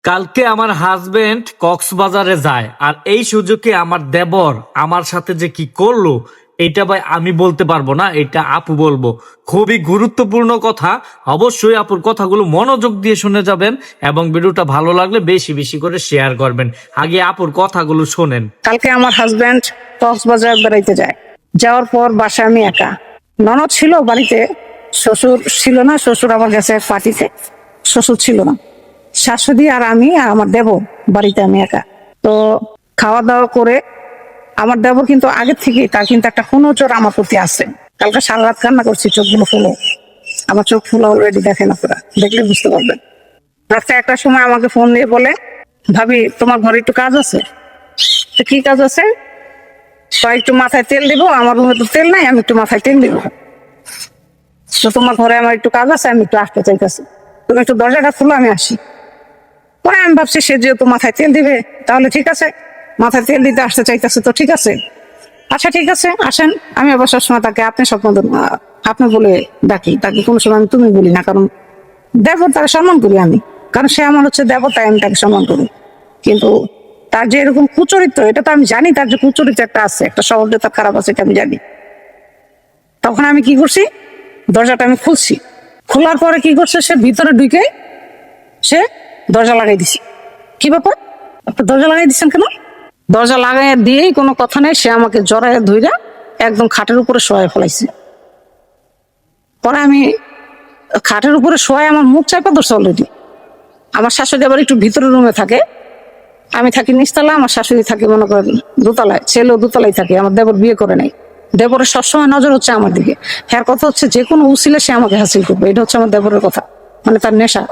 কালকে আমার হাজবেন্ড কক্সবাজারে যায়, আর এই সুযোগে আমার দেবর আমার সাথে যে কি করলো এটা ভাই আমি বলতে পারবো না, এটা আপু বলবো। খুবই গুরুত্বপূর্ণ কথা, অবশ্যই আপুর কথাগুলো মনোযোগ দিয়ে শুনে যাবেন এবং ভিডিওটা ভালো লাগলে বেশি বেশি করে শেয়ার করবেন। আগে আপুর কথাগুলো শোনেন। কালকে আমার হাজবেন্ড কক্সবাজার বেড়াইতে যায়। যাওয়ার পর বাসায় আমি একা। ননদ ছিল বাড়িতে, শ্বশুর ছিল না। শ্বশুর আমার গেছে পার্টিতে, শ্বশুর ছিল না। শাশুড়ি আর আমি আর আমার দেবর বাড়িতে, আমি একা। তো খাওয়া দাওয়া করে আমার দেবর কিন্তু আগের থেকে তার কিন্তু একটা নজর আমার প্রতি আছে। কালকে সারা রাত কান্না করছি, চোখগুলো ফুলো। আমার চোখ ফুলো অলরেডি, দেখেন আপনারা, দেখলে বুঝতে পারবেন। রাত্রে একটার সময় আমাকে ফোন দিয়ে বলে, ভাবি তোমার ঘরে একটু কাজ আছে। তো কি কাজ আছে? একটু মাথায় তেল দিব, আমার রুমে তো তেল নাই, আমি একটু মাথায় তেল দিব। তো তোমার ঘরে আমার একটু কাজ আছে, আমি একটু আসতে চাইতেছি, তুমি একটু দরজাটা খুলো, আমি আসি। পরে আমি ভাবছি সে যেহেতু মাথায় তেল দিবে তাহলে ঠিক আছে, মাথায় তেল দিতে আসতে চাইতেছে তো ঠিক আছে, আচ্ছা ঠিক আছে আসেন। আমি আবার সবসময় তাকে আপনি আপনি বলে ডাকি, তাকে কোনো সময় আমি তুমি বলি না, কারণ দেবর তাকে সম্মান করি আমি, কারণ সে আমার হচ্ছে দেবর, তাই আমি তাকে সম্মান করি। কিন্তু তার যে এরকম কুচরিত্র, এটা তো আমি জানি, তার যে কুচরিত্র একটা আছে, একটা শব্দ তার খারাপ আছে, এটা আমি জানি। তখন আমি কি করছি, দরজাটা আমি খুলছি। খোলার পরে কি করছে, সে ভিতরে ঢুকে সে দরজা লাগাই দিছে। কি ব্যাপার, আপনি দরজা লাগাই দিচ্ছেন কেন? দরজা লাগাই দিয়েই কোনো কথা নেই, সে আমাকে জড়াইয়া ধইরা একদম খাটের উপরে শোয়াই ফেলাইছে। পরে আমি খাটের উপরে শোয়াই আমার মুখ চাপা ধরছে অলরেডি। আমার শাশুড়ি আবার একটু ভিতরের রুমে থাকে, আমি থাকি নিচতলা, আমার শাশুড়ি থাকে মনে করেন দোতলায়, ছেলেও দোতলায় থাকে। আমার দেবর বিয়ে করে নাই, দেবরের সবসময় নজর হচ্ছে আমার দিকে। হ্যাঁ, কথা হচ্ছে যে কোনো উসিলে সে আমাকে হাসিল করবে, এটা হচ্ছে আমার দেবরের কথা, মানে তার নেশা।